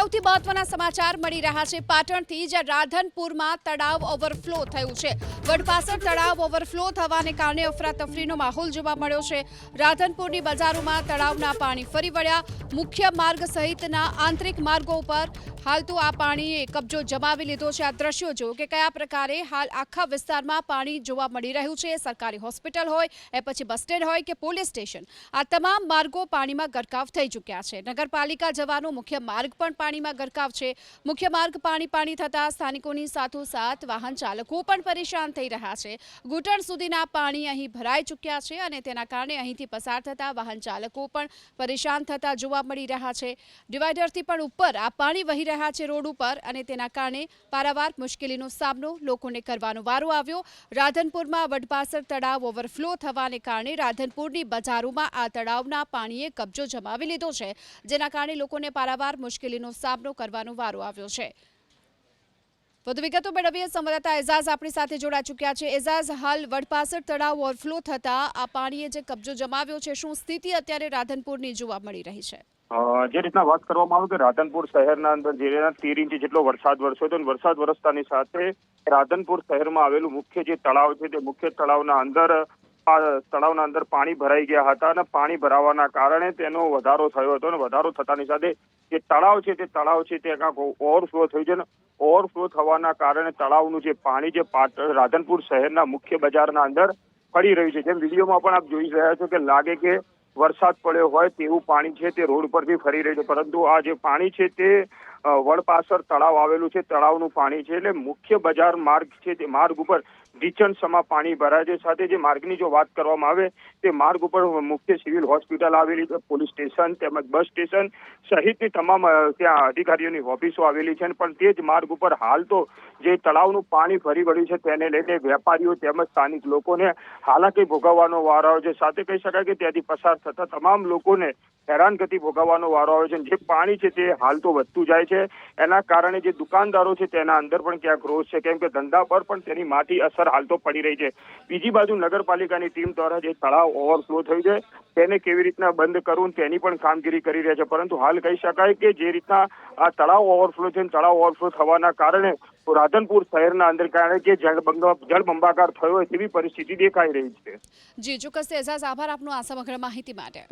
સૌથી મહત્વના સમાચાર મળી રહ્યા છે પાટણથી, જ્યાં રાધનપુરમાં તળાવ ઓવરફ્લો થયું છે। વડપાસર તળાવ ઓવરફ્લો થવાને કારણે અફરાતફરીનો માહોલ જોવા મળ્યો છે। રાધનપુરની બજારોમાં તળાવના પાણી ફરી વળ્યા। મુખ્ય માર્ગ સહિતના આંતરિક માર્ગો પર હાલ તો આ પાણીએ કબજો જમાવી લીધો છે। આ દ્રશ્યો જો કે કયા પ્રકારે હાલ આખા વિસ્તારમાં પાણી જોવા મળી રહ્યું છે। સરકારી હોસ્પિટલ હોય એ પછી બસ સ્ટેન્ડ હોય કે પોલીસ સ્ટેશન, આ તમામ માર્ગો પાણીમાં ગરકાવ થઈ ચૂક્યા છે। નગરપાલિકા જવાનો મુખ્ય માર્ગ પણ પાણીમાં ગરકાવ છે। મુખ્ય માર્ગ પાણી થતા સ્થાનિકોની સાથોસાથ વાહન ચાલકો પણ પરેશાન થઈ રહ્યા છે। ઘૂંટણ સુધીના પાણી અહીં ભરાઈ ચૂક્યા છે અને તેના કારણે અહીંથી પસાર થતા વાહન ચાલકો પણ પરેશાન થતા જોવા મળી રહ્યા છે। ડિવાઈડરથી પણ ઉપર આ પાણી વહી રહ્યા છે રોડ ઉપર અને તેના કારણે પારાવાર મુશ્કેલીનો સામનો લોકોને કરવાનો વારો આવ્યો। રાધનપુરમાં વડપાસર તળાવ ઓવરફ્લો થવાને કારણે રાધનપુરની બજારોમાં આ તળાવના પાણીએ કબજો જમાવી લીધો છે, જેના કારણે લોકોને પારાવાર મુશ્કેલીનો સામનો કરવાનો વારો આવ્યો છે। વધુ વિગતો મેળવીએ સંવાદદાતા એઝાઝ આપણી સાથે જોડાઈ ચૂક્યા છે। એઝાઝ, હાલ વડપાસર તળાવ ઓવરફ્લો થતા આ પાણીએ જે કબજો જમાવ્યો છે, શું સ્થિતિ અત્યારે રાધનપુરની જોવા મળી રહી છે? જે રીતના વાત કરવામાં આવે કે રાધનપુર શહેરના અંદર જે 13 ઇંચ જેટલો વરસાદ વરસ્યો હતો, વરસાદ વરસતાની સાથે રાધનપુર શહેરમાં આવેલું મુખ્ય જે તળાવ છે તે મુખ્ય તળાવના અંદર પાણી ભરાઈ ગયા હતા અને પાણી ભરાવાના કારણે તેનો વધારો થયો હતો અને વધારો થતાની સાથે જે તળાવ છે તે ઓવરફ્લો થયું છે અને ઓવરફ્લો થવાના કારણે તળાવનું જે પાણી જે રાધનપુર શહેરના મુખ્ય બજારના અંદર પડી રહ્યું છે। જેમ વિડીયોમાં પણ આપ જોઈ રહ્યા છો કે લાગે કે વરસાદ પડ્યો હોય તેવું પાણી છે તે રોડ પરથી ફરી રહ્યું છે, પરંતુ આ જે પાણી છે તે વડપાસર તળાવ આવેલું છે, તળાવનું પાણી છે, એટલે મુખ્ય બજાર માર્ગ છે તે માર્ગ ઉપર ઢીચણસમાં પાણી ભરાય છે। સાથે જે માર્ગની જો વાત કરવામાં આવે તે માર્ગ ઉપર મુખ્ય સિવિલ હોસ્પિટલ આવેલી છે, પોલીસ સ્ટેશન તેમજ બસ સ્ટેશન સહિતની તમામ ત્યાં અધિકારીઓની ઓફિસો આવેલી છે, પણ તે જ માર્ગ ઉપર હાલ તો જે તળાવનું પાણી ફરી વળ્યું છે તેને લઈને વેપારીઓ તેમજ સ્થાનિક લોકોને હાલાકી ભોગવવાનો વારો આવે છે। સાથે કહી શકાય કે ત્યાંથી પસાર થતા તમામ લોકોને હેરાનગતિ ભોગવવાનો વારો આવે છે। જે પાણી છે તે હાલ તો વધતું જાય છે, એના કારણે જે દુકાનદારો છે તેના અંદર પણ ક્યાંક રોષ છે, કેમ કે ધંધા પર પણ તેની માઠી અસર હાલ તો પડી રહી છે। બીજી બાજુ નગરપાલિકાની ટીમ દ્વારા જે તળાવ ઓવરફ્લો થયું છે તેને કેવી રીતના બંધ કરવું તેની પણ કામગીરી કરી રહ્યા છે, પરંતુ હાલ કહી શકાય કે જે રીતના આ તળાવ ઓવરફ્લો છે, તળાવ ઓવરફ્લો થવાના કારણે રાધનપુર શહેરના અંદર કારણે કે જળબંબાકાર થયો હોય તેવી પરિસ્થિતિ દેખાઈ રહી છે। જી ચોક્કસ એઝાઝ, આભાર આપનો આ સમગ્ર માહિતી માટે।